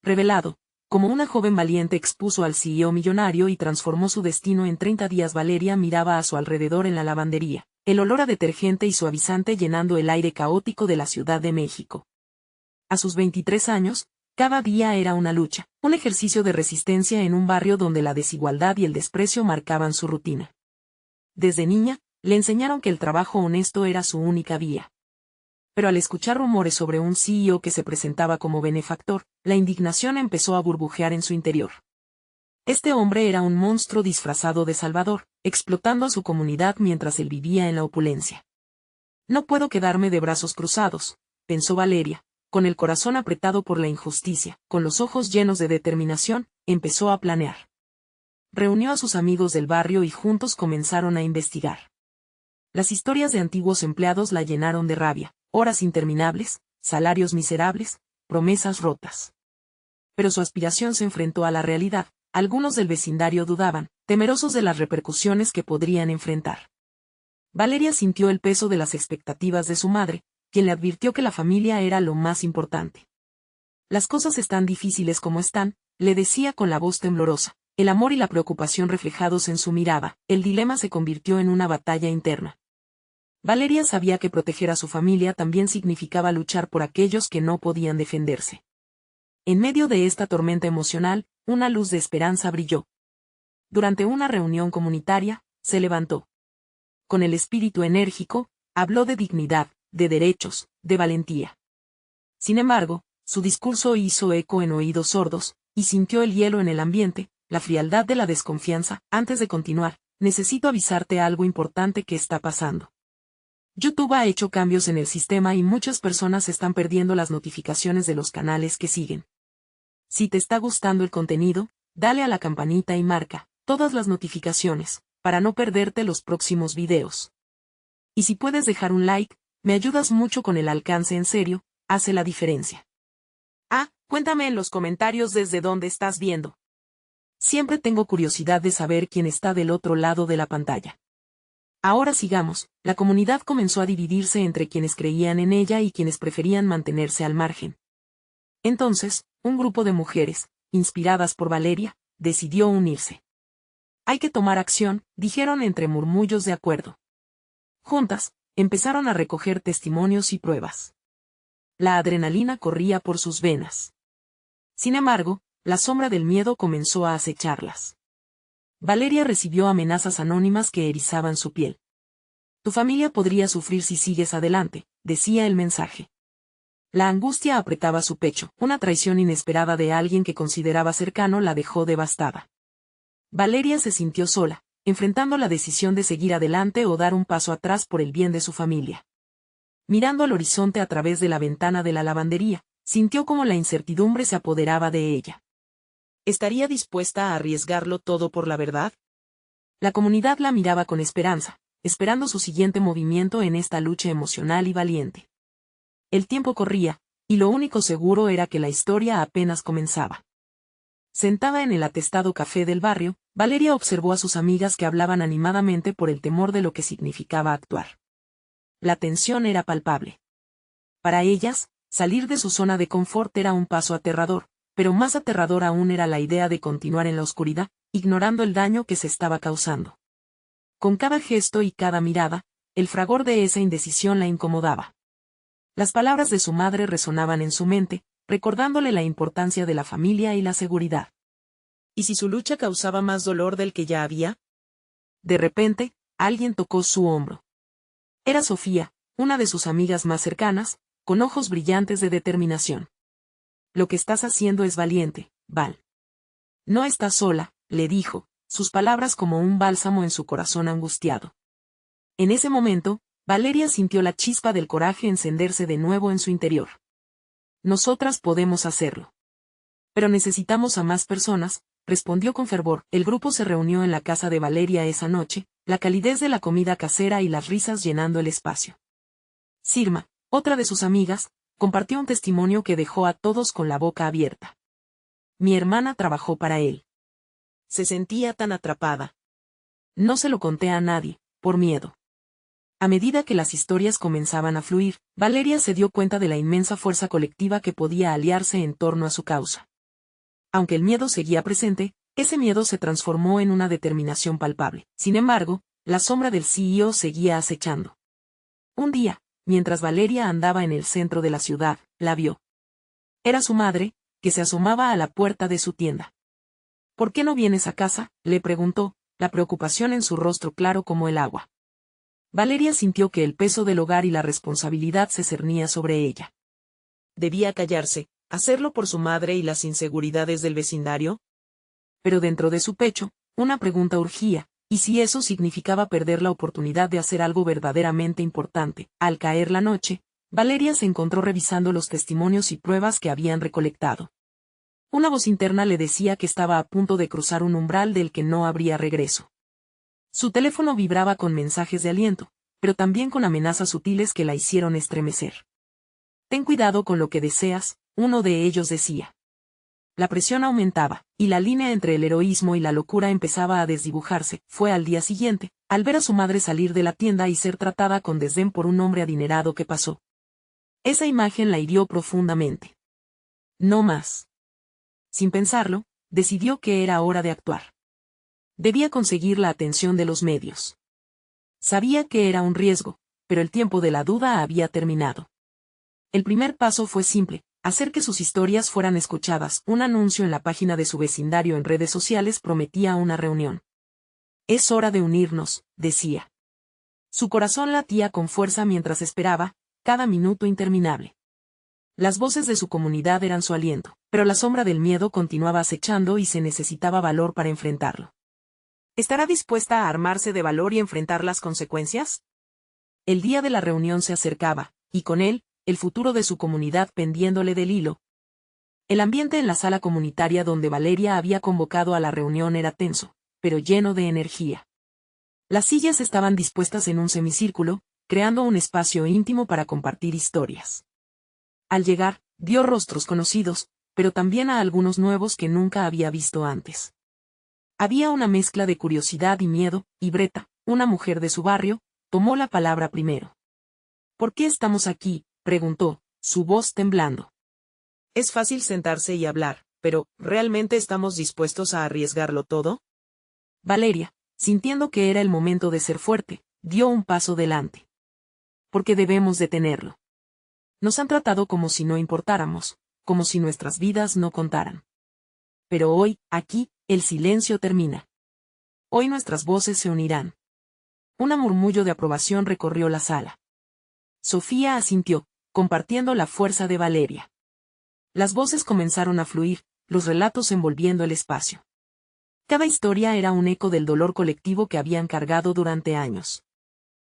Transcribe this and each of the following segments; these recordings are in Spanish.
Revelado, como una joven valiente expuso al CEO millonario y transformó su destino en 30 días. Valeria miraba a su alrededor en la lavandería, el olor a detergente y suavizante llenando el aire caótico de la Ciudad de México. A sus 23 años, cada día era una lucha, un ejercicio de resistencia en un barrio donde la desigualdad y el desprecio marcaban su rutina. Desde niña, le enseñaron que el trabajo honesto era su única vía. Pero al escuchar rumores sobre un CEO que se presentaba como benefactor, la indignación empezó a burbujear en su interior. Este hombre era un monstruo disfrazado de salvador, explotando a su comunidad mientras él vivía en la opulencia. No puedo quedarme de brazos cruzados, pensó Valeria, con el corazón apretado por la injusticia, con los ojos llenos de determinación, empezó a planear. Reunió a sus amigos del barrio y juntos comenzaron a investigar. Las historias de antiguos empleados la llenaron de rabia, horas interminables, salarios miserables, promesas rotas. Pero su aspiración se enfrentó a la realidad. Algunos del vecindario dudaban, temerosos de las repercusiones que podrían enfrentar. Valeria sintió el peso de las expectativas de su madre, quien le advirtió que la familia era lo más importante. Las cosas están difíciles como están, le decía con la voz temblorosa, el amor y la preocupación reflejados en su mirada. El dilema se convirtió en una batalla interna. Valeria sabía que proteger a su familia también significaba luchar por aquellos que no podían defenderse. En medio de esta tormenta emocional, una luz de esperanza brilló. Durante una reunión comunitaria, se levantó. Con el espíritu enérgico, habló de dignidad, de derechos, de valentía. Sin embargo, su discurso hizo eco en oídos sordos, y sintió el hielo en el ambiente, la frialdad de la desconfianza. Antes de continuar, necesito avisarte algo importante que está pasando. YouTube ha hecho cambios en el sistema y muchas personas están perdiendo las notificaciones de los canales que siguen. Si te está gustando el contenido, dale a la campanita y marca todas las notificaciones, para no perderte los próximos videos. Y si puedes dejar un like, me ayudas mucho con el alcance. En serio, hace la diferencia. Cuéntame en los comentarios desde dónde estás viendo. Siempre tengo curiosidad de saber quién está del otro lado de la pantalla. Ahora sigamos. La comunidad comenzó a dividirse entre quienes creían en ella y quienes preferían mantenerse al margen. Entonces, un grupo de mujeres, inspiradas por Valeria, decidió unirse. Hay que tomar acción, dijeron entre murmullos de acuerdo. Juntas, empezaron a recoger testimonios y pruebas. La adrenalina corría por sus venas. Sin embargo, la sombra del miedo comenzó a acecharlas. Valeria recibió amenazas anónimas que erizaban su piel. Tu familia podría sufrir si sigues adelante, decía el mensaje. La angustia apretaba su pecho. Una traición inesperada de alguien que consideraba cercano la dejó devastada. Valeria se sintió sola, enfrentando la decisión de seguir adelante o dar un paso atrás por el bien de su familia. Mirando al horizonte a través de la ventana de la lavandería, sintió como la incertidumbre se apoderaba de ella. ¿Estaría dispuesta a arriesgarlo todo por la verdad? La comunidad la miraba con esperanza, esperando su siguiente movimiento en esta lucha emocional y valiente. El tiempo corría, y lo único seguro era que la historia apenas comenzaba. Sentada en el atestado café del barrio, Valeria observó a sus amigas que hablaban animadamente por el temor de lo que significaba actuar. La tensión era palpable. Para ellas, salir de su zona de confort era un paso aterrador, pero más aterrador aún era la idea de continuar en la oscuridad, ignorando el daño que se estaba causando. Con cada gesto y cada mirada, el fragor de esa indecisión la incomodaba. Las palabras de su madre resonaban en su mente, recordándole la importancia de la familia y la seguridad. ¿Y si su lucha causaba más dolor del que ya había? De repente, alguien tocó su hombro. Era Sofía, una de sus amigas más cercanas, con ojos brillantes de determinación. Lo que estás haciendo es valiente, Val. No estás sola, le dijo, sus palabras como un bálsamo en su corazón angustiado. En ese momento, Valeria sintió la chispa del coraje encenderse de nuevo en su interior. Nosotras podemos hacerlo. Pero necesitamos a más personas, respondió con fervor. El grupo se reunió en la casa de Valeria esa noche, la calidez de la comida casera y las risas llenando el espacio. Sirma, otra de sus amigas, compartió un testimonio que dejó a todos con la boca abierta. Mi hermana trabajó para él. Se sentía tan atrapada. No se lo conté a nadie, por miedo. A medida que las historias comenzaban a fluir, Valeria se dio cuenta de la inmensa fuerza colectiva que podía aliarse en torno a su causa. Aunque el miedo seguía presente, ese miedo se transformó en una determinación palpable. Sin embargo, la sombra del CEO seguía acechando. Un día, mientras Valeria andaba en el centro de la ciudad, la vio. Era su madre, que se asomaba a la puerta de su tienda. ¿Por qué no vienes a casa?, le preguntó, la preocupación en su rostro claro como el agua. Valeria sintió que el peso del hogar y la responsabilidad se cernía sobre ella. ¿Debía callarse, hacerlo por su madre y las inseguridades del vecindario? Pero dentro de su pecho, una pregunta urgía, ¿y si eso significaba perder la oportunidad de hacer algo verdaderamente importante? Al caer la noche, Valeria se encontró revisando los testimonios y pruebas que habían recolectado. Una voz interna le decía que estaba a punto de cruzar un umbral del que no habría regreso. Su teléfono vibraba con mensajes de aliento, pero también con amenazas sutiles que la hicieron estremecer. Ten cuidado con lo que deseas, uno de ellos decía. La presión aumentaba, y la línea entre el heroísmo y la locura empezaba a desdibujarse. Fue al día siguiente, al ver a su madre salir de la tienda y ser tratada con desdén por un hombre adinerado que pasó. Esa imagen la hirió profundamente. No más. Sin pensarlo, decidió que era hora de actuar. Debía conseguir la atención de los medios. Sabía que era un riesgo, pero el tiempo de la duda había terminado. El primer paso fue simple, hacer que sus historias fueran escuchadas. Un anuncio en la página de su vecindario en redes sociales prometía una reunión. Es hora de unirnos, decía. Su corazón latía con fuerza mientras esperaba, cada minuto interminable. Las voces de su comunidad eran su aliento, pero la sombra del miedo continuaba acechando y se necesitaba valor para enfrentarlo. ¿Estará dispuesta a armarse de valor y enfrentar las consecuencias? El día de la reunión se acercaba, y con él, el futuro de su comunidad pendiéndole del hilo. El ambiente en la sala comunitaria donde Valeria había convocado a la reunión era tenso, pero lleno de energía. Las sillas estaban dispuestas en un semicírculo, creando un espacio íntimo para compartir historias. Al llegar, vio rostros conocidos, pero también a algunos nuevos que nunca había visto antes. Había una mezcla de curiosidad y miedo, y Breta, una mujer de su barrio, tomó la palabra primero. ¿Por qué estamos aquí?, preguntó, su voz temblando. Es fácil sentarse y hablar, pero ¿realmente estamos dispuestos a arriesgarlo todo? Valeria, sintiendo que era el momento de ser fuerte, dio un paso delante. Porque debemos detenerlo. Nos han tratado como si no importáramos, como si nuestras vidas no contaran. Pero hoy, aquí, el silencio termina. Hoy nuestras voces se unirán. Un murmullo de aprobación recorrió la sala. Sofía asintió, compartiendo la fuerza de Valeria. Las voces comenzaron a fluir, los relatos envolviendo el espacio. Cada historia era un eco del dolor colectivo que habían cargado durante años.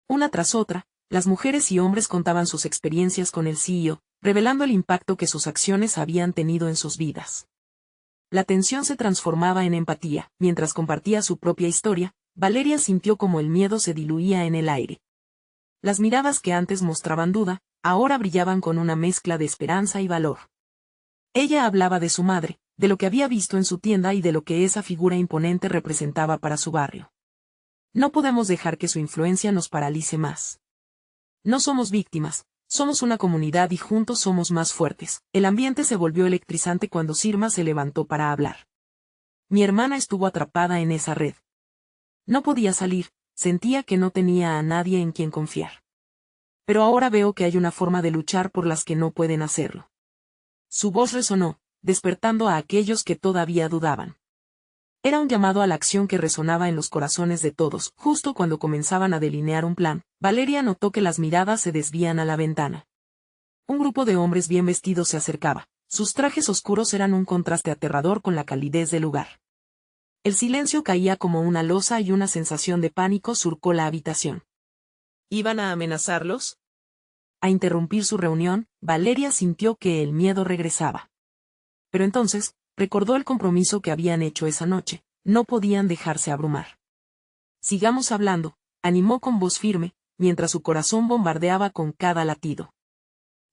Una tras otra, las mujeres y hombres contaban sus experiencias con el CEO, revelando el impacto que sus acciones habían tenido en sus vidas. La tensión se transformaba en empatía. Mientras compartía su propia historia, Valeria sintió como el miedo se diluía en el aire. Las miradas que antes mostraban duda, ahora brillaban con una mezcla de esperanza y valor. Ella hablaba de su madre, de lo que había visto en su tienda y de lo que esa figura imponente representaba para su barrio. No podemos dejar que su influencia nos paralice más. No somos víctimas, somos una comunidad y juntos somos más fuertes. El ambiente se volvió electrizante cuando Sirma se levantó para hablar. Mi hermana estuvo atrapada en esa red. No podía salir, sentía que no tenía a nadie en quien confiar. Pero ahora veo que hay una forma de luchar por las que no pueden hacerlo. Su voz resonó, despertando a aquellos que todavía dudaban. Era un llamado a la acción que resonaba en los corazones de todos. Justo cuando comenzaban a delinear un plan, Valeria notó que las miradas se desvían a la ventana. Un grupo de hombres bien vestidos se acercaba. Sus trajes oscuros eran un contraste aterrador con la calidez del lugar. El silencio caía como una losa y una sensación de pánico surcó la habitación. ¿Iban a amenazarlos? A interrumpir su reunión, Valeria sintió que el miedo regresaba. Pero entonces, recordó el compromiso que habían hecho esa noche, no podían dejarse abrumar. Sigamos hablando, animó con voz firme, mientras su corazón bombardeaba con cada latido.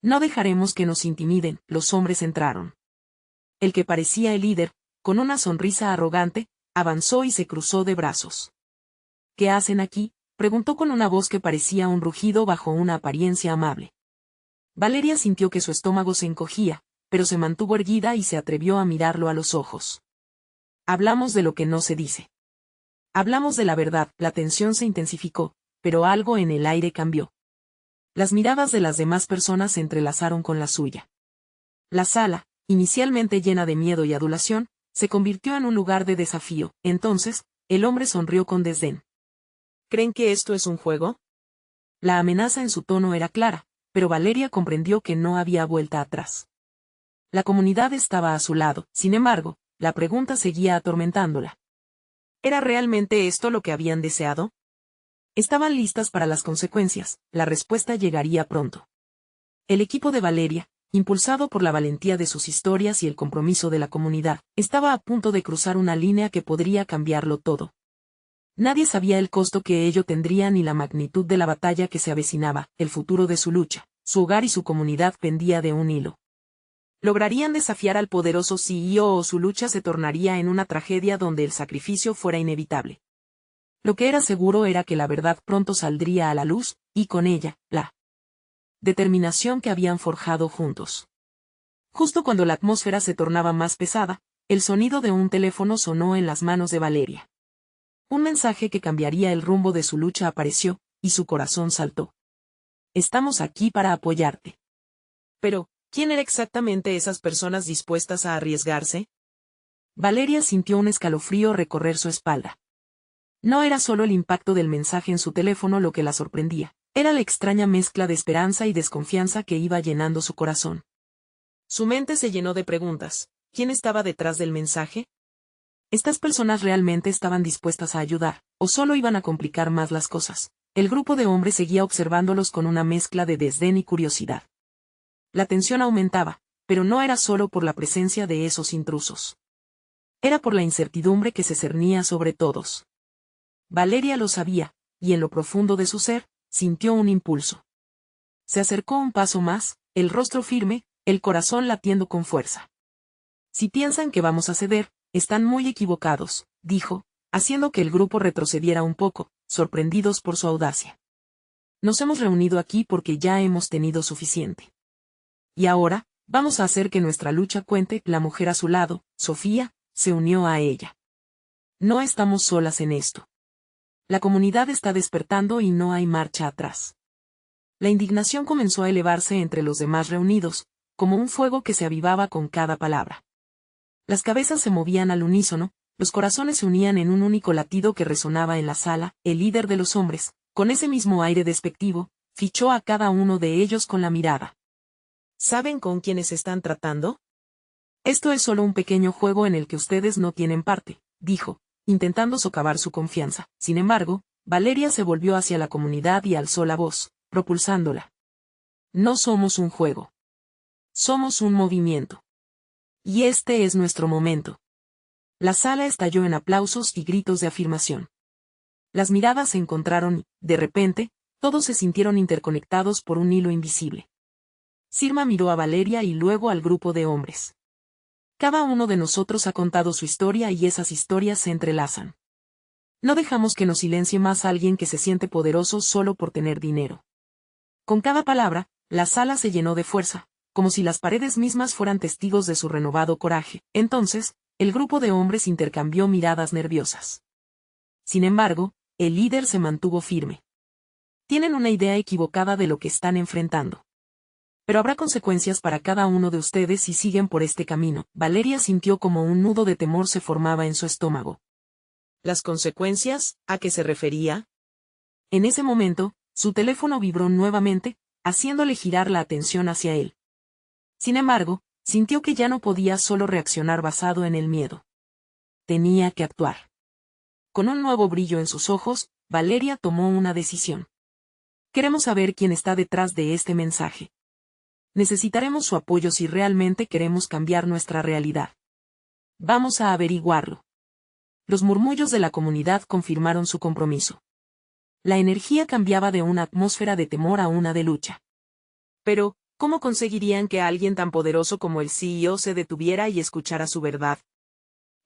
No dejaremos que nos intimiden. Los hombres entraron. El que parecía el líder, con una sonrisa arrogante, avanzó y se cruzó de brazos. ¿Qué hacen aquí?, preguntó con una voz que parecía un rugido bajo una apariencia amable. Valeria sintió que su estómago se encogía, pero se mantuvo erguida y se atrevió a mirarlo a los ojos. Hablamos de lo que no se dice. Hablamos de la verdad. La tensión se intensificó, pero algo en el aire cambió. Las miradas de las demás personas se entrelazaron con la suya. La sala, inicialmente llena de miedo y adulación, se convirtió en un lugar de desafío. Entonces, el hombre sonrió con desdén. ¿Creen que esto es un juego? La amenaza en su tono era clara, pero Valeria comprendió que no había vuelta atrás. La comunidad estaba a su lado, sin embargo, la pregunta seguía atormentándola. ¿Era realmente esto lo que habían deseado? Estaban listas para las consecuencias, la respuesta llegaría pronto. El equipo de Valeria, impulsado por la valentía de sus historias y el compromiso de la comunidad, estaba a punto de cruzar una línea que podría cambiarlo todo. Nadie sabía el costo que ello tendría ni la magnitud de la batalla que se avecinaba. El futuro de su lucha, su hogar y su comunidad pendía de un hilo. ¿Lograrían desafiar al poderoso CEO o su lucha se tornaría en una tragedia donde el sacrificio fuera inevitable? Lo que era seguro era que la verdad pronto saldría a la luz, y con ella, la determinación que habían forjado juntos. Justo cuando la atmósfera se tornaba más pesada, el sonido de un teléfono sonó en las manos de Valeria. Un mensaje que cambiaría el rumbo de su lucha apareció, y su corazón saltó. Estamos aquí para apoyarte. Pero, ¿quién era exactamente esas personas dispuestas a arriesgarse? Valeria sintió un escalofrío recorrer su espalda. No era solo el impacto del mensaje en su teléfono lo que la sorprendía, era la extraña mezcla de esperanza y desconfianza que iba llenando su corazón. Su mente se llenó de preguntas. ¿Quién estaba detrás del mensaje? ¿Estas personas realmente estaban dispuestas a ayudar, o solo iban a complicar más las cosas? El grupo de hombres seguía observándolos con una mezcla de desdén y curiosidad. La tensión aumentaba, pero no era solo por la presencia de esos intrusos. Era por la incertidumbre que se cernía sobre todos. Valeria lo sabía, y en lo profundo de su ser, sintió un impulso. Se acercó un paso más, el rostro firme, el corazón latiendo con fuerza. Si piensan que vamos a ceder, están muy equivocados, dijo, haciendo que el grupo retrocediera un poco, sorprendidos por su audacia. Nos hemos reunido aquí porque ya hemos tenido suficiente. Y ahora, vamos a hacer que nuestra lucha cuente. La mujer a su lado, Sofía, se unió a ella. No estamos solas en esto. La comunidad está despertando y no hay marcha atrás. La indignación comenzó a elevarse entre los demás reunidos, como un fuego que se avivaba con cada palabra. Las cabezas se movían al unísono, los corazones se unían en un único latido que resonaba en la sala. El líder de los hombres, con ese mismo aire despectivo, fichó a cada uno de ellos con la mirada. ¿Saben con quiénes están tratando? Esto es solo un pequeño juego en el que ustedes no tienen parte, dijo, intentando socavar su confianza. Sin embargo, Valeria se volvió hacia la comunidad y alzó la voz, propulsándola. No somos un juego. Somos un movimiento. Y este es nuestro momento. La sala estalló en aplausos y gritos de afirmación. Las miradas se encontraron y, de repente, todos se sintieron interconectados por un hilo invisible. Sirma miró a Valeria y luego al grupo de hombres. Cada uno de nosotros ha contado su historia y esas historias se entrelazan. No dejamos que nos silencie más alguien que se siente poderoso solo por tener dinero. Con cada palabra, la sala se llenó de fuerza, como si las paredes mismas fueran testigos de su renovado coraje. Entonces, el grupo de hombres intercambió miradas nerviosas. Sin embargo, el líder se mantuvo firme. Tienen una idea equivocada de lo que están enfrentando. Pero habrá consecuencias para cada uno de ustedes si siguen por este camino. Valeria sintió como un nudo de temor se formaba en su estómago. ¿Las consecuencias? ¿A qué se refería? En ese momento, su teléfono vibró nuevamente, haciéndole girar la atención hacia él. Sin embargo, sintió que ya no podía solo reaccionar basado en el miedo. Tenía que actuar. Con un nuevo brillo en sus ojos, Valeria tomó una decisión. Queremos saber quién está detrás de este mensaje. Necesitaremos su apoyo si realmente queremos cambiar nuestra realidad. Vamos a averiguarlo. Los murmullos de la comunidad confirmaron su compromiso. La energía cambiaba de una atmósfera de temor a una de lucha. Pero, ¿cómo conseguirían que alguien tan poderoso como el CEO se detuviera y escuchara su verdad?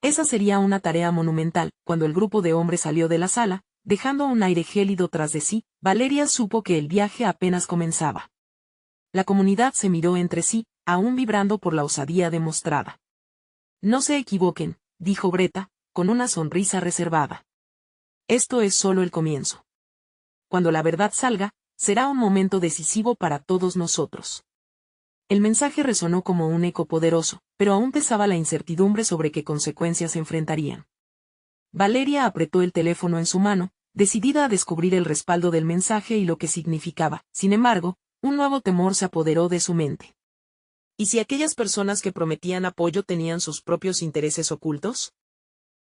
Esa sería una tarea monumental. Cuando el grupo de hombres salió de la sala, dejando un aire gélido tras de sí, Valeria supo que el viaje apenas comenzaba. La comunidad se miró entre sí, aún vibrando por la osadía demostrada. No se equivoquen, dijo Greta, con una sonrisa reservada. Esto es solo el comienzo. Cuando la verdad salga, será un momento decisivo para todos nosotros. El mensaje resonó como un eco poderoso, pero aún pesaba la incertidumbre sobre qué consecuencias se enfrentarían. Valeria apretó el teléfono en su mano, decidida a descubrir el respaldo del mensaje y lo que significaba. Sin embargo, un nuevo temor se apoderó de su mente. ¿Y si aquellas personas que prometían apoyo tenían sus propios intereses ocultos?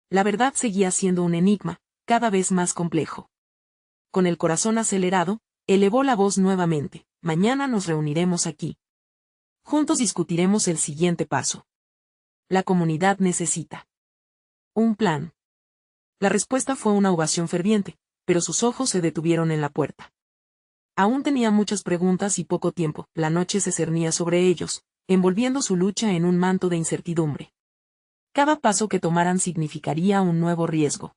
La verdad seguía siendo un enigma, cada vez más complejo. Con el corazón acelerado, elevó la voz nuevamente. Mañana nos reuniremos aquí. Juntos discutiremos el siguiente paso. La comunidad necesita un plan. La respuesta fue una ovación ferviente, pero sus ojos se detuvieron en la puerta. Aún tenía muchas preguntas y poco tiempo. La noche se cernía sobre ellos, envolviendo su lucha en un manto de incertidumbre. Cada paso que tomaran significaría un nuevo riesgo.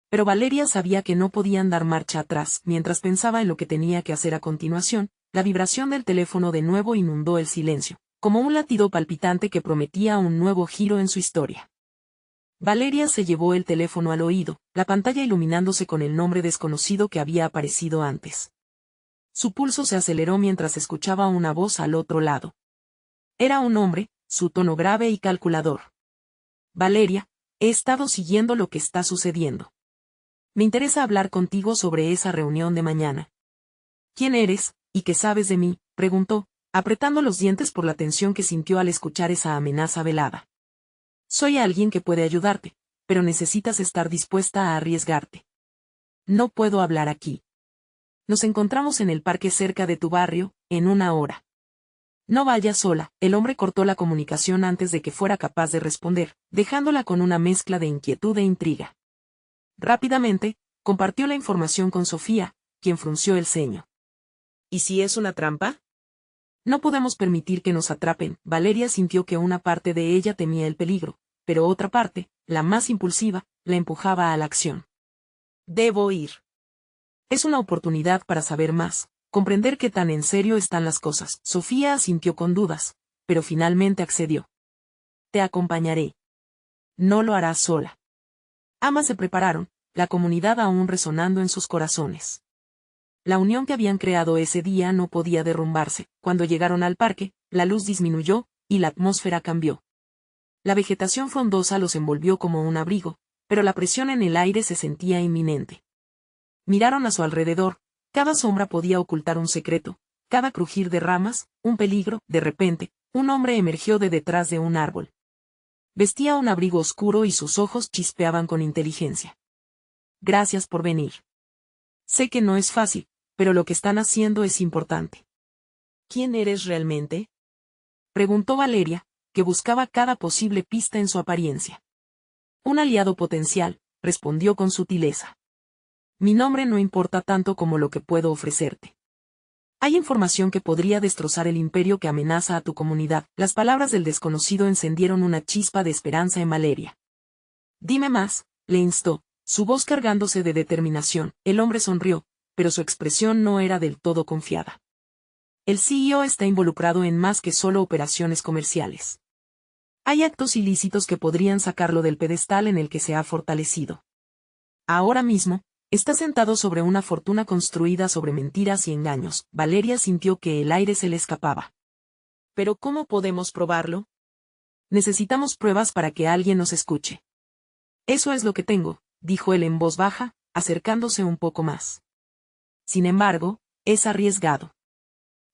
Pero Valeria sabía que no podían dar marcha atrás. Mientras pensaba en lo que tenía que hacer a continuación, la vibración del teléfono de nuevo inundó el silencio, como un latido palpitante que prometía un nuevo giro en su historia. Valeria se llevó el teléfono al oído, la pantalla iluminándose con el nombre desconocido que había aparecido antes. Su pulso se aceleró mientras escuchaba una voz al otro lado. Era un hombre, su tono grave y calculador. Valeria, he estado siguiendo lo que está sucediendo. Me interesa hablar contigo sobre esa reunión de mañana. ¿Quién eres, y qué sabes de mí?, preguntó, apretando los dientes por la tensión que sintió al escuchar esa amenaza velada. Soy alguien que puede ayudarte, pero necesitas estar dispuesta a arriesgarte. No puedo hablar aquí. Nos encontramos en el parque cerca de tu barrio, en 1 hora. No vayas sola. El hombre cortó la comunicación antes de que fuera capaz de responder, dejándola con una mezcla de inquietud e intriga. Rápidamente, compartió la información con Sofía, quien frunció el ceño. ¿Y si es una trampa? No podemos permitir que nos atrapen. Valeria sintió que una parte de ella temía el peligro, pero otra parte, la más impulsiva, la empujaba a la acción. Debo ir. Es una oportunidad para saber más, comprender qué tan en serio están las cosas. Sofía asintió con dudas, pero finalmente accedió. Te acompañaré. No lo harás sola. Ambas se prepararon, la comunidad aún resonando en sus corazones. La unión que habían creado ese día no podía derrumbarse. Cuando llegaron al parque, la luz disminuyó, y la atmósfera cambió. La vegetación frondosa los envolvió como un abrigo, pero la presión en el aire se sentía inminente. Miraron a su alrededor, cada sombra podía ocultar un secreto, cada crujir de ramas, un peligro. De repente, un hombre emergió de detrás de un árbol. Vestía un abrigo oscuro y sus ojos chispeaban con inteligencia. Gracias por venir. Sé que no es fácil, pero lo que están haciendo es importante. ¿Quién eres realmente?, preguntó Valeria, que buscaba cada posible pista en su apariencia. Un aliado potencial, respondió con sutileza. Mi nombre no importa tanto como lo que puedo ofrecerte. Hay información que podría destrozar el imperio que amenaza a tu comunidad. Las palabras del desconocido encendieron una chispa de esperanza en Valeria. Dime más, le instó, su voz cargándose de determinación. El hombre sonrió, pero su expresión no era del todo confiada. El CEO está involucrado en más que solo operaciones comerciales. Hay actos ilícitos que podrían sacarlo del pedestal en el que se ha fortalecido. Ahora mismo, está sentado sobre una fortuna construida sobre mentiras y engaños. Valeria sintió que el aire se le escapaba. ¿Pero cómo podemos probarlo? Necesitamos pruebas para que alguien nos escuche. Eso es lo que tengo, dijo él en voz baja, acercándose un poco más. Sin embargo, es arriesgado.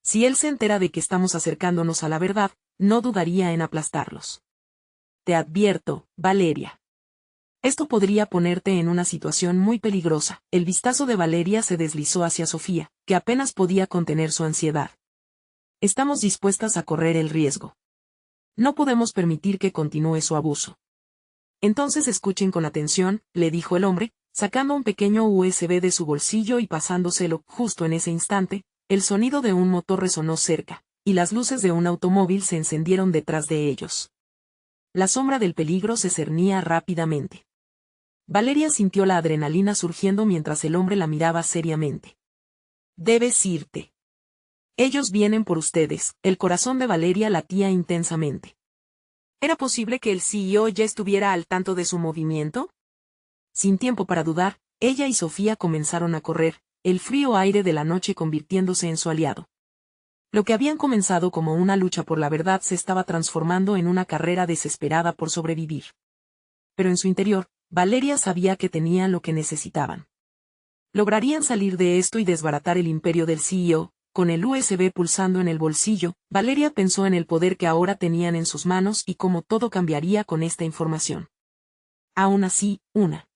Si él se entera de que estamos acercándonos a la verdad, no dudaría en aplastarlos. Te advierto, Valeria. Esto podría ponerte en una situación muy peligrosa. El vistazo de Valeria se deslizó hacia Sofía, que apenas podía contener su ansiedad. Estamos dispuestas a correr el riesgo. No podemos permitir que continúe su abuso. Entonces escuchen con atención, le dijo el hombre, sacando un pequeño USB de su bolsillo y pasándoselo. Justo en ese instante, el sonido de un motor resonó cerca, y las luces de un automóvil se encendieron detrás de ellos. La sombra del peligro se cernía rápidamente. Valeria sintió la adrenalina surgiendo mientras el hombre la miraba seriamente. Debes irte. Ellos vienen por ustedes. El corazón de Valeria latía intensamente. ¿Era posible que el CEO ya estuviera al tanto de su movimiento? Sin tiempo para dudar, ella y Sofía comenzaron a correr, el frío aire de la noche convirtiéndose en su aliado. Lo que habían comenzado como una lucha por la verdad se estaba transformando en una carrera desesperada por sobrevivir. Pero en su interior, Valeria sabía que tenían lo que necesitaban. Lograrían salir de esto y desbaratar el imperio del CEO. Con el USB pulsando en el bolsillo, Valeria pensó en el poder que ahora tenían en sus manos y cómo todo cambiaría con esta información. Aún así, una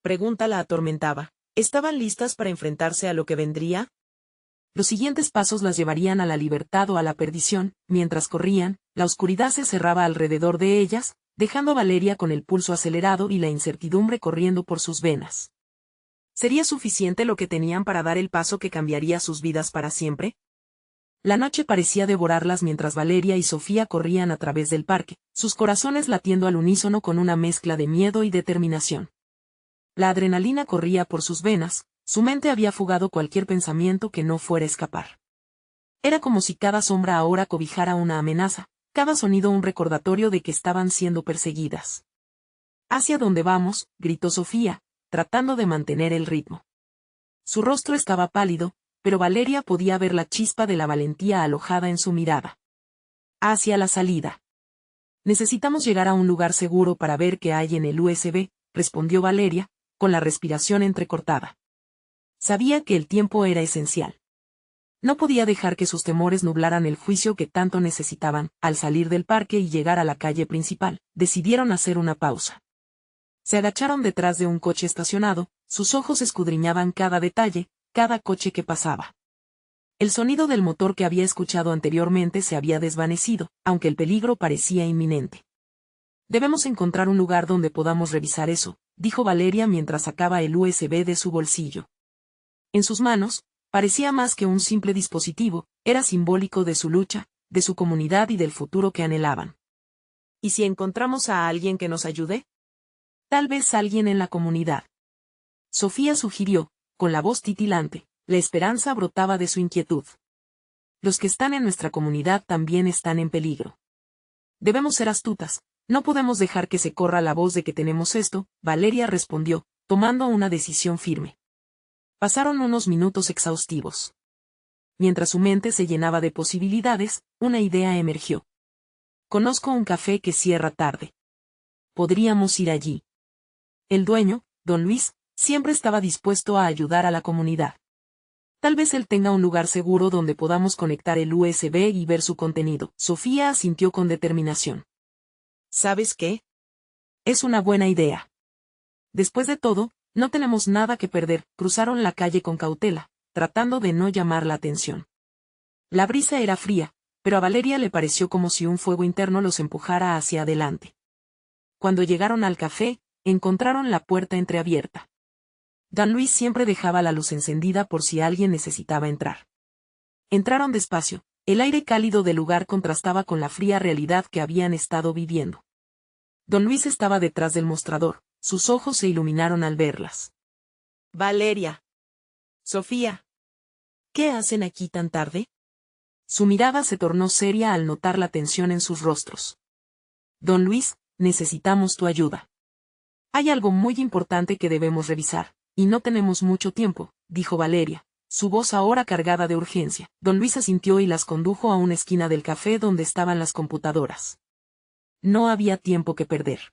pregunta la atormentaba. ¿Estaban listas para enfrentarse a lo que vendría? Los siguientes pasos las llevarían a la libertad o a la perdición. Mientras corrían, la oscuridad se cerraba alrededor de ellas, dejando a Valeria con el pulso acelerado y la incertidumbre corriendo por sus venas. ¿Sería suficiente lo que tenían para dar el paso que cambiaría sus vidas para siempre? La noche parecía devorarlas mientras Valeria y Sofía corrían a través del parque, sus corazones latiendo al unísono con una mezcla de miedo y determinación. La adrenalina corría por sus venas, su mente había fugado cualquier pensamiento que no fuera a escapar. Era como si cada sombra ahora cobijara una amenaza, cada sonido un recordatorio de que estaban siendo perseguidas. «¿Hacia dónde vamos?», gritó Sofía, tratando de mantener el ritmo. Su rostro estaba pálido, pero Valeria podía ver la chispa de la valentía alojada en su mirada. «Hacia la salida. Necesitamos llegar a un lugar seguro para ver qué hay en el USB», respondió Valeria, con la respiración entrecortada. Sabía que el tiempo era esencial. No podía dejar que sus temores nublaran el juicio que tanto necesitaban. Al salir del parque y llegar a la calle principal, decidieron hacer una pausa. Se agacharon detrás de un coche estacionado, sus ojos escudriñaban cada detalle, cada coche que pasaba. El sonido del motor que había escuchado anteriormente se había desvanecido, aunque el peligro parecía inminente. «Debemos encontrar un lugar donde podamos revisar eso», dijo Valeria mientras sacaba el USB de su bolsillo. En sus manos, parecía más que un simple dispositivo, era simbólico de su lucha, de su comunidad y del futuro que anhelaban. «¿Y si encontramos a alguien que nos ayude? Tal vez alguien en la comunidad». Sofía sugirió, con la voz titilante. La esperanza brotaba de su inquietud. «Los que están en nuestra comunidad también están en peligro. Debemos ser astutas, no podemos dejar que se corra la voz de que tenemos esto», Valeria respondió, tomando una decisión firme. Pasaron unos minutos exhaustivos. Mientras su mente se llenaba de posibilidades, una idea emergió. «Conozco un café que cierra tarde. Podríamos ir allí». El dueño, don Luis, siempre estaba dispuesto a ayudar a la comunidad. Tal vez él tenga un lugar seguro donde podamos conectar el USB y ver su contenido. Sofía asintió con determinación. «¿Sabes qué? Es una buena idea. Después de todo, no tenemos nada que perder». Cruzaron la calle con cautela, tratando de no llamar la atención. La brisa era fría, pero a Valeria le pareció como si un fuego interno los empujara hacia adelante. Cuando llegaron al café, encontraron la puerta entreabierta. Don Luis siempre dejaba la luz encendida por si alguien necesitaba entrar. Entraron despacio, el aire cálido del lugar contrastaba con la fría realidad que habían estado viviendo. Don Luis estaba detrás del mostrador, sus ojos se iluminaron al verlas. «Valeria. Sofía. ¿Qué hacen aquí tan tarde?». Su mirada se tornó seria al notar la tensión en sus rostros. «Don Luis, necesitamos tu ayuda. Hay algo muy importante que debemos revisar, y no tenemos mucho tiempo», dijo Valeria, su voz ahora cargada de urgencia. Don Luis asintió y las condujo a una esquina del café donde estaban las computadoras. No había tiempo que perder.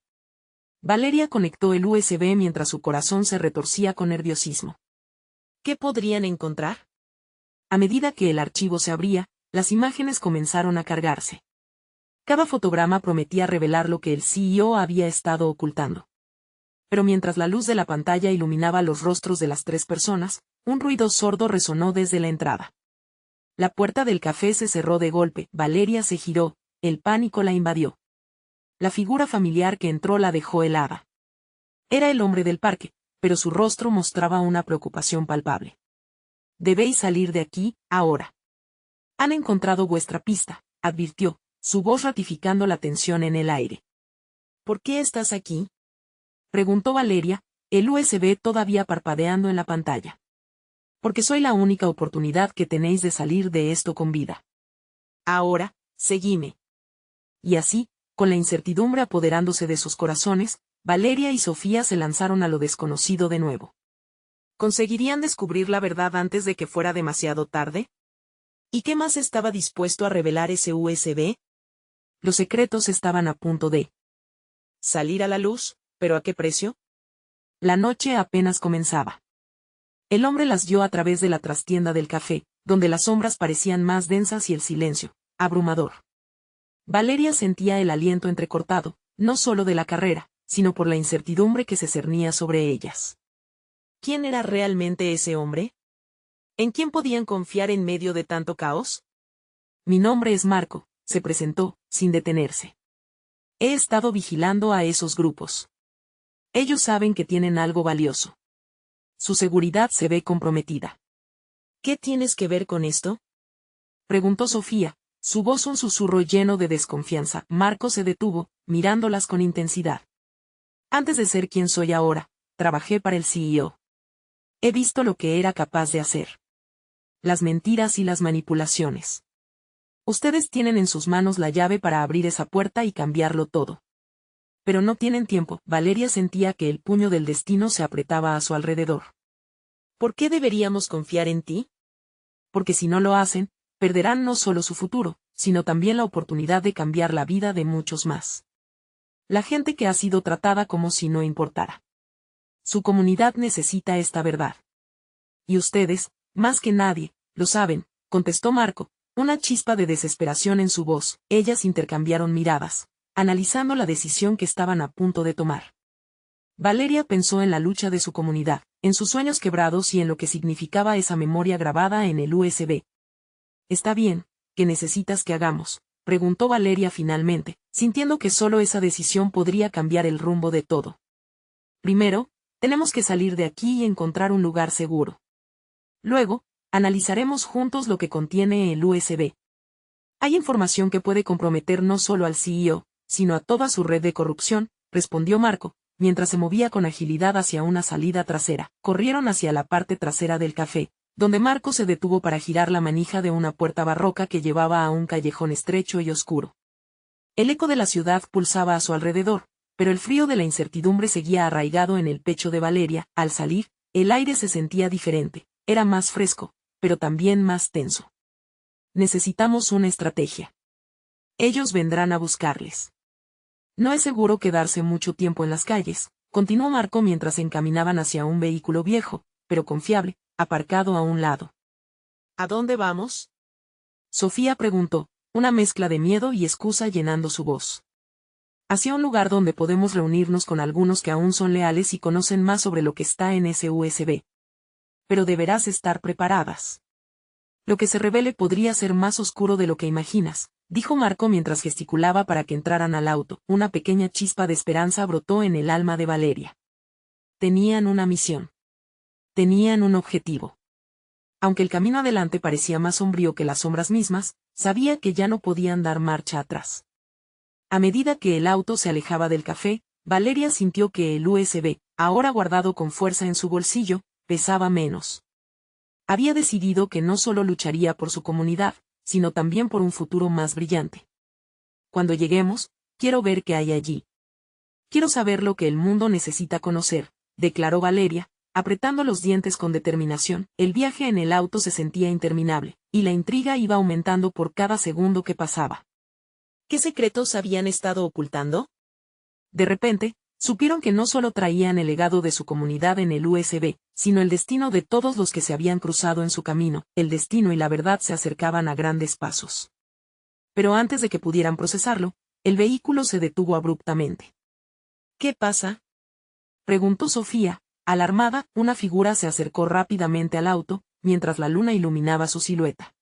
Valeria conectó el USB mientras su corazón se retorcía con nerviosismo. ¿Qué podrían encontrar? A medida que el archivo se abría, las imágenes comenzaron a cargarse. Cada fotograma prometía revelar lo que el CEO había estado ocultando. Pero mientras la luz de la pantalla iluminaba los rostros de las tres personas, un ruido sordo resonó desde la entrada. La puerta del café se cerró de golpe, Valeria se giró, el pánico la invadió. La figura familiar que entró la dejó helada. Era el hombre del parque, pero su rostro mostraba una preocupación palpable. «Debéis salir de aquí, ahora. Han encontrado vuestra pista», advirtió, su voz ratificando la tensión en el aire. «¿Por qué estás aquí?», preguntó Valeria, el USB todavía parpadeando en la pantalla. Porque soy la única oportunidad que tenéis de salir de esto con vida. Ahora, seguime. Y así, con la incertidumbre apoderándose de sus corazones, Valeria y Sofía se lanzaron a lo desconocido de nuevo. ¿Conseguirían descubrir la verdad antes de que fuera demasiado tarde? ¿Y qué más estaba dispuesto a revelar ese USB? Los secretos estaban a punto de salir a la luz, ¿pero a qué precio? La noche apenas comenzaba. El hombre las guió a través de la trastienda del café, donde las sombras parecían más densas y el silencio, abrumador. Valeria sentía el aliento entrecortado, no solo de la carrera, sino por la incertidumbre que se cernía sobre ellas. ¿Quién era realmente ese hombre? ¿En quién podían confiar en medio de tanto caos? Mi nombre es Marco, se presentó, sin detenerse. He estado vigilando a esos grupos. Ellos saben que tienen algo valioso. Su seguridad se ve comprometida. ¿Qué tienes que ver con esto? Preguntó Sofía, su voz un susurro lleno de desconfianza. Marco se detuvo, mirándolas con intensidad. Antes de ser quien soy ahora, trabajé para el CEO. He visto lo que era capaz de hacer. Las mentiras y las manipulaciones. Ustedes tienen en sus manos la llave para abrir esa puerta y cambiarlo todo. Pero no tienen tiempo. Valeria sentía que el puño del destino se apretaba a su alrededor. ¿Por qué deberíamos confiar en ti? Porque si no lo hacen, perderán no solo su futuro, sino también la oportunidad de cambiar la vida de muchos más. La gente que ha sido tratada como si no importara. Su comunidad necesita esta verdad. Y ustedes, más que nadie, lo saben, contestó Marco, una chispa de desesperación en su voz. Ellas intercambiaron miradas, analizando la decisión que estaban a punto de tomar. Valeria pensó en la lucha de su comunidad, en sus sueños quebrados y en lo que significaba esa memoria grabada en el USB. Está bien, ¿qué necesitas que hagamos?, preguntó Valeria finalmente, sintiendo que solo esa decisión podría cambiar el rumbo de todo. Primero, tenemos que salir de aquí y encontrar un lugar seguro. Luego, analizaremos juntos lo que contiene el USB. Hay información que puede comprometer no solo al CEO, sino a toda su red de corrupción, respondió Marco, mientras se movía con agilidad hacia una salida trasera. Corrieron hacia la parte trasera del café, donde Marco se detuvo para girar la manija de una puerta barroca que llevaba a un callejón estrecho y oscuro. El eco de la ciudad pulsaba a su alrededor, pero el frío de la incertidumbre seguía arraigado en el pecho de Valeria. Al salir, el aire se sentía diferente, era más fresco, pero también más tenso. Necesitamos una estrategia. Ellos vendrán a buscarles. No es seguro quedarse mucho tiempo en las calles, continuó Marco mientras se encaminaban hacia un vehículo viejo, pero confiable, aparcado a un lado. ¿A dónde vamos?, Sofía preguntó, una mezcla de miedo y excusa llenando su voz. Hacia un lugar donde podemos reunirnos con algunos que aún son leales y conocen más sobre lo que está en ese USB. Pero deberás estar preparadas. Lo que se revele podría ser más oscuro de lo que imaginas, dijo Marco mientras gesticulaba para que entraran al auto. Una pequeña chispa de esperanza brotó en el alma de Valeria. Tenían una misión. Tenían un objetivo. Aunque el camino adelante parecía más sombrío que las sombras mismas, sabía que ya no podían dar marcha atrás. A medida que el auto se alejaba del café, Valeria sintió que el USB, ahora guardado con fuerza en su bolsillo, pesaba menos. Había decidido que no solo lucharía por su comunidad, sino también por un futuro más brillante. Cuando lleguemos, quiero ver qué hay allí. Quiero saber lo que el mundo necesita conocer, declaró Valeria, apretando los dientes con determinación. El viaje en el auto se sentía interminable, y la intriga iba aumentando por cada segundo que pasaba. ¿Qué secretos habían estado ocultando? De repente, supieron que no solo traían el legado de su comunidad en el USB, sino el destino de todos los que se habían cruzado en su camino. El destino y la verdad se acercaban a grandes pasos. Pero antes de que pudieran procesarlo, el vehículo se detuvo abruptamente. ¿Qué pasa?, preguntó Sofía, alarmada. Una figura se acercó rápidamente al auto, mientras la luna iluminaba su silueta.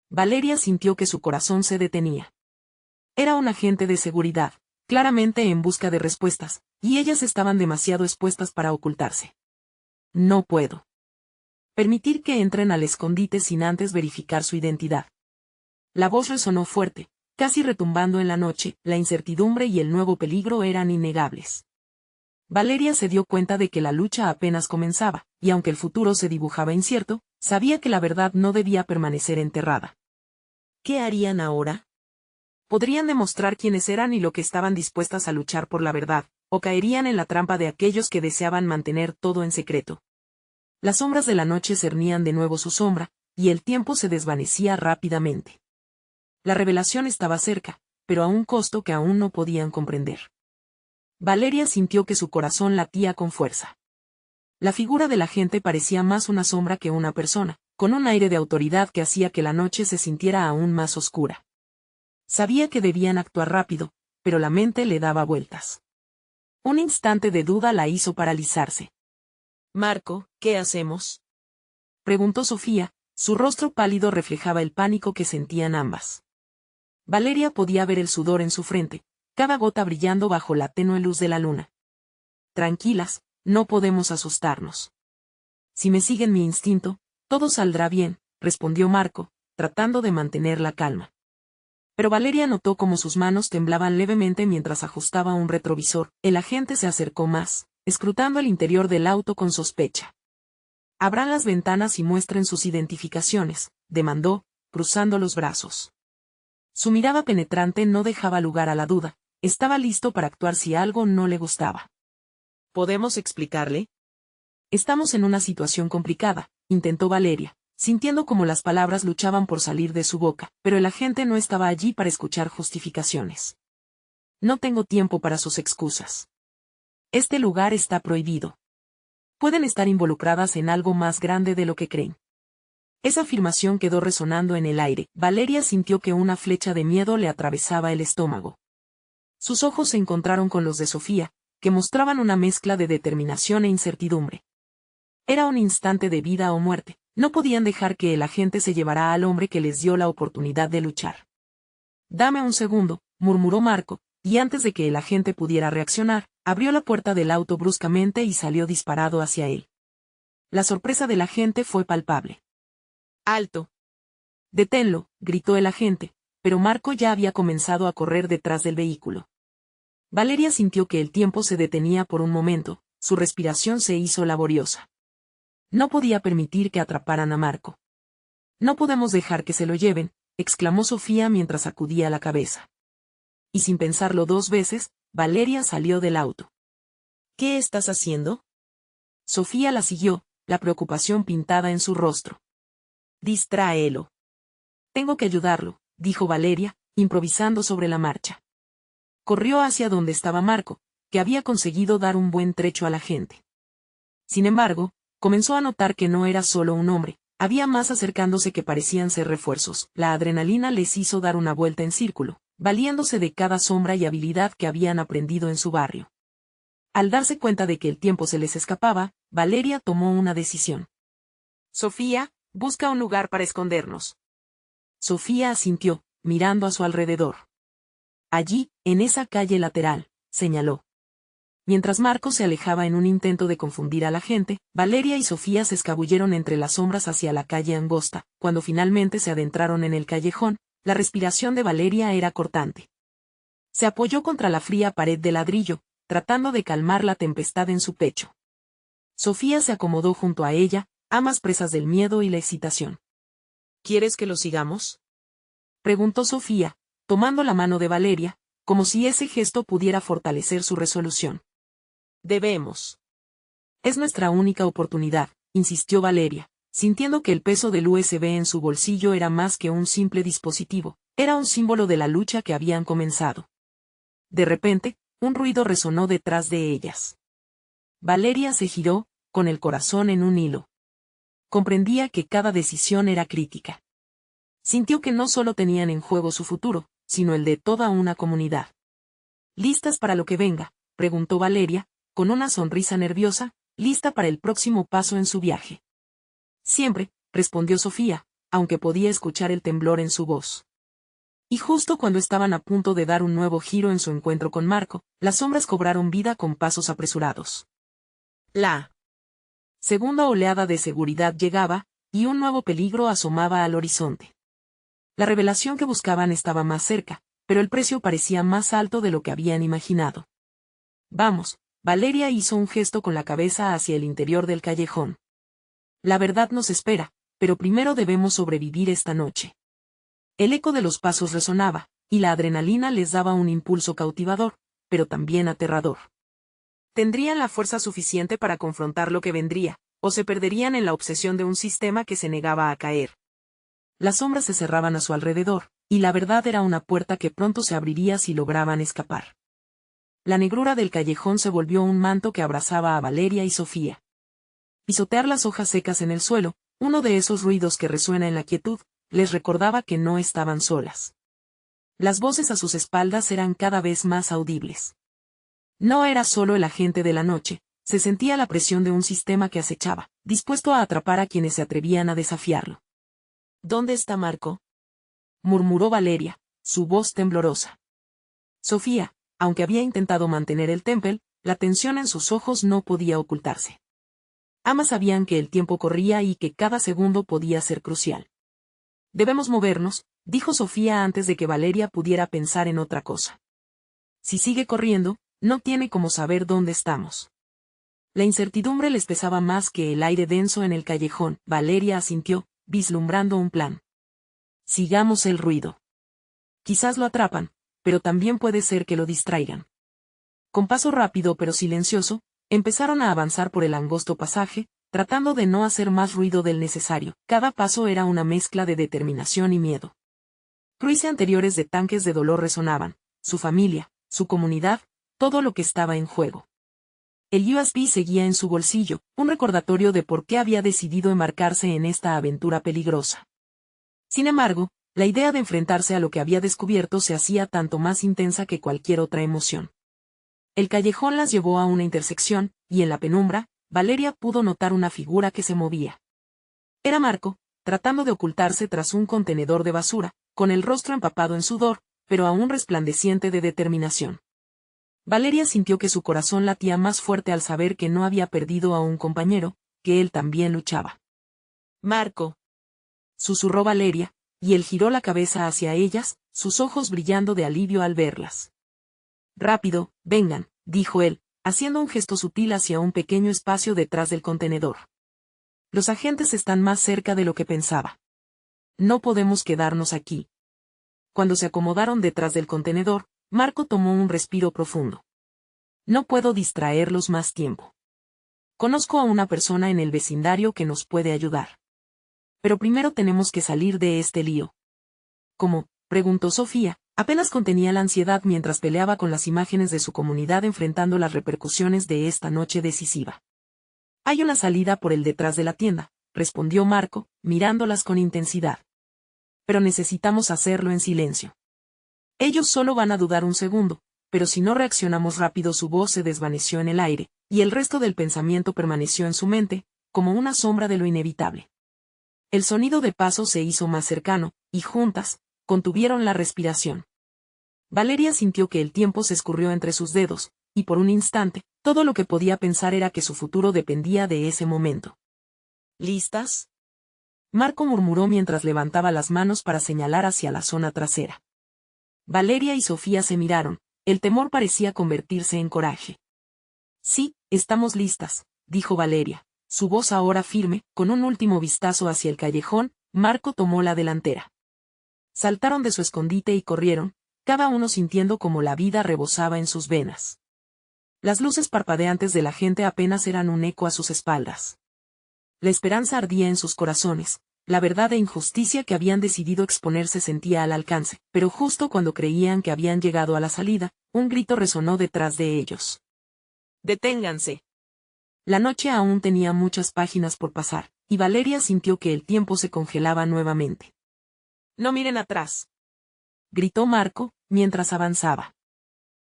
Valeria sintió que su corazón se detenía. Era un agente de seguridad, claramente en busca de respuestas, y ellas estaban demasiado expuestas para ocultarse. No puedo permitir que entren al escondite sin antes verificar su identidad. La voz resonó fuerte, casi retumbando en la noche. La incertidumbre y el nuevo peligro eran innegables. Valeria se dio cuenta de que la lucha apenas comenzaba, y aunque el futuro se dibujaba incierto, sabía que la verdad no debía permanecer enterrada. ¿Qué harían ahora? Podrían demostrar quiénes eran y lo que estaban dispuestas a luchar por la verdad, o caerían en la trampa de aquellos que deseaban mantener todo en secreto. Las sombras de la noche cernían de nuevo su sombra, y el tiempo se desvanecía rápidamente. La revelación estaba cerca, pero a un costo que aún no podían comprender. Valeria sintió que su corazón latía con fuerza. La figura del agente parecía más una sombra que una persona, con un aire de autoridad que hacía que la noche se sintiera aún más oscura. Sabía que debían actuar rápido, pero la mente le daba vueltas. Un instante de duda la hizo paralizarse. «Marco, ¿qué hacemos?», preguntó Sofía, su rostro pálido reflejaba el pánico que sentían ambas. Valeria podía ver el sudor en su frente, cada gota brillando bajo la tenue luz de la luna. «Tranquilas, no podemos asustarnos. Si me siguen mi instinto, todo saldrá bien», respondió Marco, tratando de mantener la calma. Pero Valeria notó cómo sus manos temblaban levemente mientras ajustaba un retrovisor. El agente se acercó más, escrutando el interior del auto con sospecha. «Abran las ventanas y muestren sus identificaciones», demandó, cruzando los brazos. Su mirada penetrante no dejaba lugar a la duda, estaba listo para actuar si algo no le gustaba. «¿Podemos explicarle?». «Estamos en una situación complicada», intentó Valeria, sintiendo como las palabras luchaban por salir de su boca, pero el agente no estaba allí para escuchar justificaciones. «No tengo tiempo para sus excusas. Este lugar está prohibido. Pueden estar involucradas en algo más grande de lo que creen». Esa afirmación quedó resonando en el aire. Valeria sintió que una flecha de miedo le atravesaba el estómago. Sus ojos se encontraron con los de Sofía, que mostraban una mezcla de determinación e incertidumbre. Era un instante de vida o muerte. No podían dejar que el agente se llevara al hombre que les dio la oportunidad de luchar. «Dame un segundo», murmuró Marco, y antes de que el agente pudiera reaccionar, abrió la puerta del auto bruscamente y salió disparado hacia él. La sorpresa del agente fue palpable. «¡Alto! Deténlo», gritó el agente, pero Marco ya había comenzado a correr detrás del vehículo. Valeria sintió que el tiempo se detenía por un momento, su respiración se hizo laboriosa. No podía permitir que atraparan a Marco. «No podemos dejar que se lo lleven», exclamó Sofía mientras sacudía la cabeza. Y sin pensarlo dos veces, Valeria salió del auto. «¿Qué estás haciendo?». Sofía la siguió, la preocupación pintada en su rostro. «Distráelo». «Tengo que ayudarlo», dijo Valeria, improvisando sobre la marcha. Corrió hacia donde estaba Marco, que había conseguido dar un buen trecho a la gente. Sin embargo, comenzó a notar que no era solo un hombre, había más acercándose que parecían ser refuerzos. La adrenalina les hizo dar una vuelta en círculo, valiéndose de cada sombra y habilidad que habían aprendido en su barrio. Al darse cuenta de que el tiempo se les escapaba, Valeria tomó una decisión. «Sofía, busca un lugar para escondernos». Sofía asintió, mirando a su alrededor. «Allí, en esa calle lateral», señaló. Mientras Marco se alejaba en un intento de confundir a la gente, Valeria y Sofía se escabulleron entre las sombras hacia la calle angosta. Cuando finalmente se adentraron en el callejón, la respiración de Valeria era cortante. Se apoyó contra la fría pared de ladrillo, tratando de calmar la tempestad en su pecho. Sofía se acomodó junto a ella, ambas presas del miedo y la excitación. «¿Quieres que lo sigamos?», preguntó Sofía, tomando la mano de Valeria, como si ese gesto pudiera fortalecer su resolución. «Debemos. Es nuestra única oportunidad», insistió Valeria, sintiendo que el peso del USB en su bolsillo era más que un simple dispositivo, era un símbolo de la lucha que habían comenzado. De repente, un ruido resonó detrás de ellas. Valeria se giró, con el corazón en un hilo. Comprendía que cada decisión era crítica. Sintió que no solo tenían en juego su futuro, sino el de toda una comunidad. «¿Listas para lo que venga?», preguntó Valeria, con una sonrisa nerviosa, lista para el próximo paso en su viaje. «Siempre», respondió Sofía, aunque podía escuchar el temblor en su voz. Y justo cuando estaban a punto de dar un nuevo giro en su encuentro con Marco, las sombras cobraron vida con pasos apresurados. La segunda oleada de seguridad llegaba, y un nuevo peligro asomaba al horizonte. La revelación que buscaban estaba más cerca, pero el precio parecía más alto de lo que habían imaginado. «Vamos», Valeria hizo un gesto con la cabeza hacia el interior del callejón. La verdad nos espera, pero primero debemos sobrevivir esta noche. El eco de los pasos resonaba, y la adrenalina les daba un impulso cautivador, pero también aterrador. Tendrían la fuerza suficiente para confrontar lo que vendría, o se perderían en la obsesión de un sistema que se negaba a caer. Las sombras se cerraban a su alrededor, y la verdad era una puerta que pronto se abriría si lograban escapar. La negrura del callejón se volvió un manto que abrazaba a Valeria y Sofía. Pisotear las hojas secas en el suelo, uno de esos ruidos que resuena en la quietud, les recordaba que no estaban solas. Las voces a sus espaldas eran cada vez más audibles. No era solo el agente de la noche, se sentía la presión de un sistema que acechaba, dispuesto a atrapar a quienes se atrevían a desafiarlo. ¿Dónde está Marco?, murmuró Valeria, su voz temblorosa. Sofía, aunque había intentado mantener el temple, la tensión en sus ojos no podía ocultarse. Ambas sabían que el tiempo corría y que cada segundo podía ser crucial. Debemos movernos, dijo Sofía antes de que Valeria pudiera pensar en otra cosa. Si sigue corriendo, no tiene cómo saber dónde estamos. La incertidumbre les pesaba más que el aire denso en el callejón. Valeria asintió, vislumbrando un plan. Sigamos el ruido. Quizás lo atrapan, pero también puede ser que lo distraigan. Con paso rápido pero silencioso, empezaron a avanzar por el angosto pasaje, tratando de no hacer más ruido del necesario. Cada paso era una mezcla de determinación y miedo. Cruces anteriores de tanques de dolor resonaban, su familia, su comunidad, todo lo que estaba en juego. El USB seguía en su bolsillo, un recordatorio de por qué había decidido embarcarse en esta aventura peligrosa. Sin embargo, la idea de enfrentarse a lo que había descubierto se hacía tanto más intensa que cualquier otra emoción. El callejón las llevó a una intersección, y en la penumbra, Valeria pudo notar una figura que se movía. Era Marco, tratando de ocultarse tras un contenedor de basura, con el rostro empapado en sudor, pero aún resplandeciente de determinación. Valeria sintió que su corazón latía más fuerte al saber que no había perdido a un compañero, que él también luchaba. «Marco», susurró Valeria, y él giró la cabeza hacia ellas, sus ojos brillando de alivio al verlas. «Rápido, vengan», dijo él, haciendo un gesto sutil hacia un pequeño espacio detrás del contenedor. «Los agentes están más cerca de lo que pensaba. No podemos quedarnos aquí». Cuando se acomodaron detrás del contenedor, Marco tomó un respiro profundo. «No puedo distraerlos más tiempo. Conozco a una persona en el vecindario que nos puede ayudar. Pero primero tenemos que salir de este lío». «¿Cómo?», preguntó Sofía, apenas contenía la ansiedad mientras peleaba con las imágenes de su comunidad enfrentando las repercusiones de esta noche decisiva. «Hay una salida por el detrás de la tienda», respondió Marco, mirándolas con intensidad. «Pero necesitamos hacerlo en silencio. Ellos solo van a dudar un segundo, pero si no reaccionamos rápido». Su voz se desvaneció en el aire, y el resto del pensamiento permaneció en su mente, como una sombra de lo inevitable. El sonido de pasos se hizo más cercano, y juntas, contuvieron la respiración. Valeria sintió que el tiempo se escurrió entre sus dedos, y por un instante, todo lo que podía pensar era que su futuro dependía de ese momento. «¿Listas?», Marco murmuró mientras levantaba las manos para señalar hacia la zona trasera. Valeria y Sofía se miraron, el temor parecía convertirse en coraje. «Sí, estamos listas», dijo Valeria, su voz ahora firme. Con un último vistazo hacia el callejón, Marco tomó la delantera. Saltaron de su escondite y corrieron, cada uno sintiendo como la vida rebosaba en sus venas. Las luces parpadeantes de la gente apenas eran un eco a sus espaldas. La esperanza ardía en sus corazones, la verdad e injusticia que habían decidido exponer se sentía al alcance, pero justo cuando creían que habían llegado a la salida, un grito resonó detrás de ellos. «¡Deténganse!». La noche aún tenía muchas páginas por pasar, y Valeria sintió que el tiempo se congelaba nuevamente. «No miren atrás», gritó Marco, mientras avanzaba.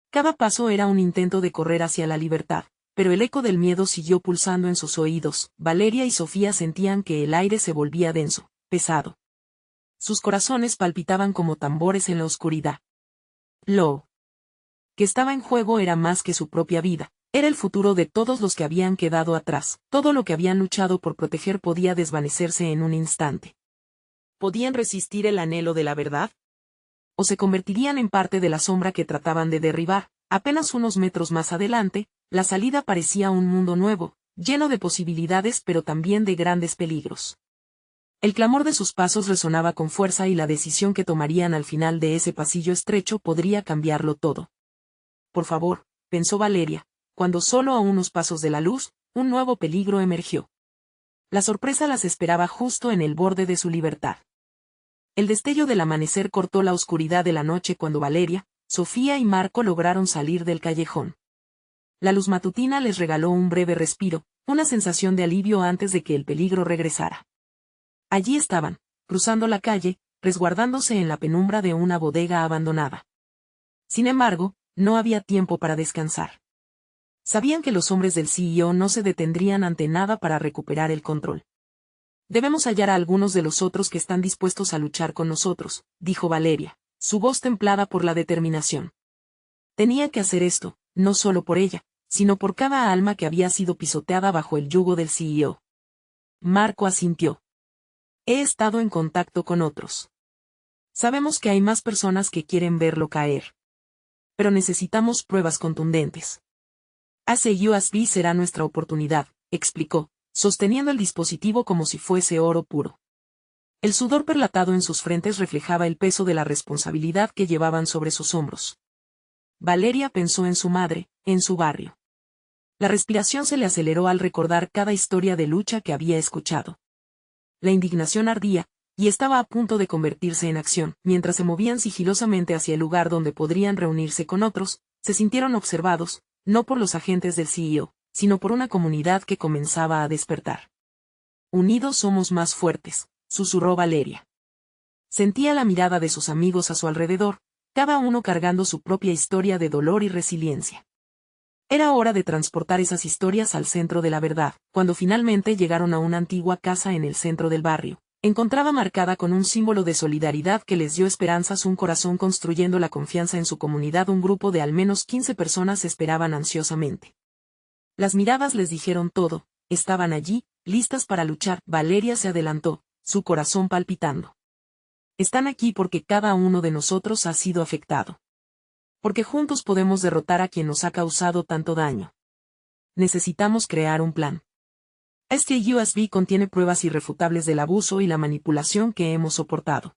Cada paso era un intento de correr hacia la libertad, pero el eco del miedo siguió pulsando en sus oídos. Valeria y Sofía sentían que el aire se volvía denso, pesado. Sus corazones palpitaban como tambores en la oscuridad. Lo que estaba en juego era más que su propia vida, era el futuro de todos los que habían quedado atrás. Todo lo que habían luchado por proteger podía desvanecerse en un instante. ¿Podían resistir el anhelo de la verdad? ¿O se convertirían en parte de la sombra que trataban de derribar? Apenas unos metros más adelante, La salida parecía un mundo nuevo, lleno de posibilidades pero también de grandes peligros. El clamor de sus pasos resonaba con fuerza y la decisión que tomarían al final de ese pasillo estrecho podría cambiarlo todo. Por favor, pensó Valeria, cuando solo a unos pasos de la luz, un nuevo peligro emergió. La sorpresa las esperaba justo en el borde de su libertad. El destello del amanecer cortó la oscuridad de la noche cuando Valeria, Sofía y Marco lograron salir del callejón. La luz matutina les regaló un breve respiro, una sensación de alivio antes de que el peligro regresara. Allí estaban, cruzando la calle, resguardándose en la penumbra de una bodega abandonada. Sin embargo, no había tiempo para descansar. Sabían que los hombres del CEO no se detendrían ante nada para recuperar el control. Debemos hallar a algunos de los otros que están dispuestos a luchar con nosotros, dijo Valeria, su voz templada por la determinación. Tenía que hacer esto, no solo por ella, sino por cada alma que había sido pisoteada bajo el yugo del CEO. Marco asintió. He estado en contacto con otros. Sabemos que hay más personas que quieren verlo caer. Pero necesitamos pruebas contundentes. ACUSB será nuestra oportunidad, explicó, sosteniendo el dispositivo como si fuese oro puro. El sudor perlatado en sus frentes reflejaba el peso de la responsabilidad que llevaban sobre sus hombros. Valeria pensó en su madre, en su barrio. La respiración se le aceleró al recordar cada historia de lucha que había escuchado. La indignación ardía, y estaba a punto de convertirse en acción. Mientras se movían sigilosamente hacia el lugar donde podrían reunirse con otros, se sintieron observados, no por los agentes del CEO, sino por una comunidad que comenzaba a despertar. Unidos somos más fuertes, susurró Valeria. Sentía la mirada de sus amigos a su alrededor, cada uno cargando su propia historia de dolor y resiliencia. Era hora de transportar esas historias al centro de la verdad. Cuando finalmente llegaron a una antigua casa en el centro del barrio, encontraba marcada con un símbolo de solidaridad que les dio esperanzas un corazón construyendo la confianza en su comunidad. Un grupo de al menos 15 personas esperaban ansiosamente. Las miradas les dijeron todo, estaban allí, listas para luchar. Valeria se adelantó, su corazón palpitando. Están aquí porque cada uno de nosotros ha sido afectado. Porque juntos podemos derrotar a quien nos ha causado tanto daño. Necesitamos crear un plan. Este USB contiene pruebas irrefutables del abuso y la manipulación que hemos soportado.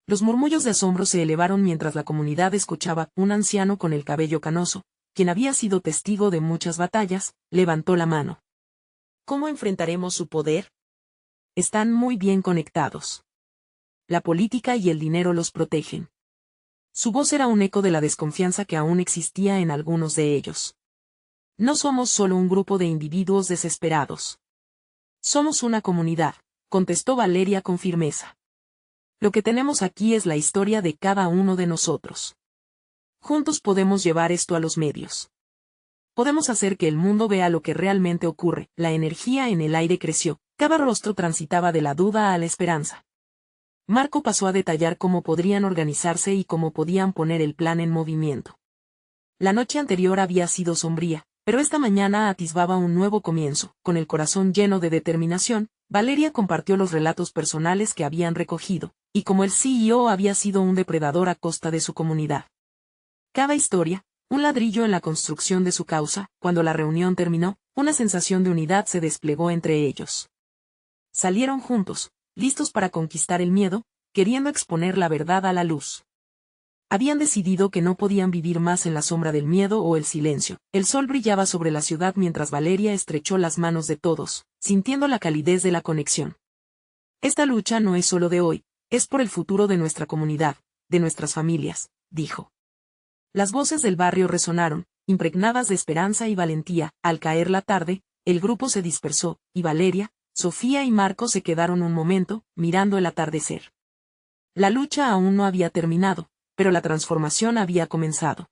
Los murmullos de asombro se elevaron mientras la comunidad escuchaba. Un anciano con el cabello canoso, quien había sido testigo de muchas batallas, levantó la mano. ¿Cómo enfrentaremos su poder? Están muy bien conectados. La política y el dinero los protegen. Su voz era un eco de la desconfianza que aún existía en algunos de ellos. No somos solo un grupo de individuos desesperados. Somos una comunidad, contestó Valeria con firmeza. Lo que tenemos aquí es la historia de cada uno de nosotros. Juntos podemos llevar esto a los medios. Podemos hacer que el mundo vea lo que realmente ocurre. La energía en el aire creció, cada rostro transitaba de la duda a la esperanza. Marco pasó a detallar cómo podrían organizarse y cómo podían poner el plan en movimiento. La noche anterior había sido sombría, pero esta mañana atisbaba un nuevo comienzo. Con el corazón lleno de determinación, Valeria compartió los relatos personales que habían recogido, y cómo el CEO había sido un depredador a costa de su comunidad. Cada historia, un ladrillo en la construcción de su causa. Cuando la reunión terminó, una sensación de unidad se desplegó entre ellos. Salieron juntos, listos para conquistar el miedo, queriendo exponer la verdad a la luz. Habían decidido que no podían vivir más en la sombra del miedo o el silencio. El sol brillaba sobre la ciudad mientras Valeria estrechó las manos de todos, sintiendo la calidez de la conexión. Esta lucha no es solo de hoy, es por el futuro de nuestra comunidad, de nuestras familias, dijo. Las voces del barrio resonaron, impregnadas de esperanza y valentía. Al caer la tarde, el grupo se dispersó, y Valeria, Sofía y Marco se quedaron un momento, mirando el atardecer. La lucha aún no había terminado, pero la transformación había comenzado.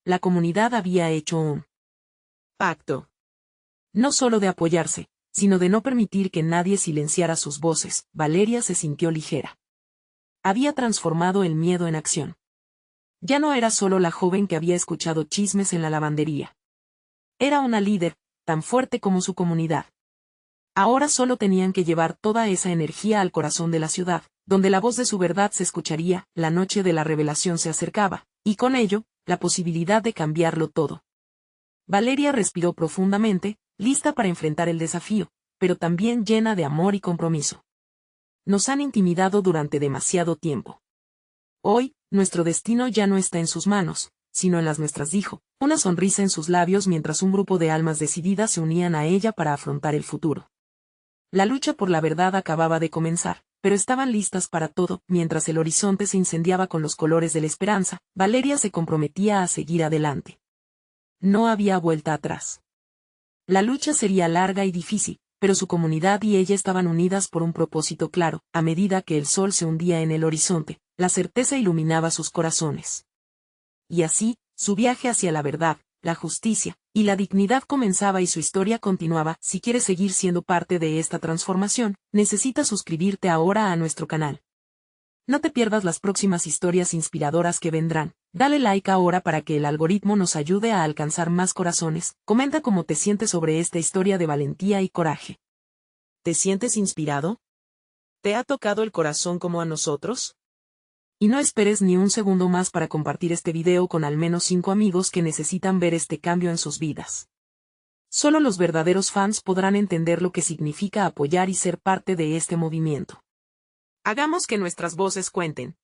La comunidad había hecho un pacto. No solo de apoyarse, sino de no permitir que nadie silenciara sus voces. Valeria se sintió ligera. Había transformado el miedo en acción. Ya no era solo la joven que había escuchado chismes en la lavandería. Era una líder, tan fuerte como su comunidad. Ahora solo tenían que llevar toda esa energía al corazón de la ciudad, donde la voz de su verdad se escucharía. La noche de la revelación se acercaba, y con ello, la posibilidad de cambiarlo todo. Valeria respiró profundamente, lista para enfrentar el desafío, pero también llena de amor y compromiso. Nos han intimidado durante demasiado tiempo. Hoy, nuestro destino ya no está en sus manos, sino en las nuestras, dijo, una sonrisa en sus labios mientras un grupo de almas decididas se unían a ella para afrontar el futuro. La lucha por la verdad acababa de comenzar, pero estaban listas para todo. Mientras el horizonte se incendiaba con los colores de la esperanza, Valeria se comprometía a seguir adelante. No había vuelta atrás. La lucha sería larga y difícil, pero su comunidad y ella estaban unidas por un propósito claro. A medida que el sol se hundía en el horizonte, la certeza iluminaba sus corazones. Y así, su viaje hacia la verdad, la justicia y la dignidad comenzaba y su historia continuaba. Si quieres seguir siendo parte de esta transformación, necesitas suscribirte ahora a nuestro canal. No te pierdas las próximas historias inspiradoras que vendrán. Dale like ahora para que el algoritmo nos ayude a alcanzar más corazones. Comenta cómo te sientes sobre esta historia de valentía y coraje. ¿Te sientes inspirado? ¿Te ha tocado el corazón como a nosotros? Y no esperes ni un segundo más para compartir este video con al menos 5 amigos que necesitan ver este cambio en sus vidas. Solo los verdaderos fans podrán entender lo que significa apoyar y ser parte de este movimiento. Hagamos que nuestras voces cuenten.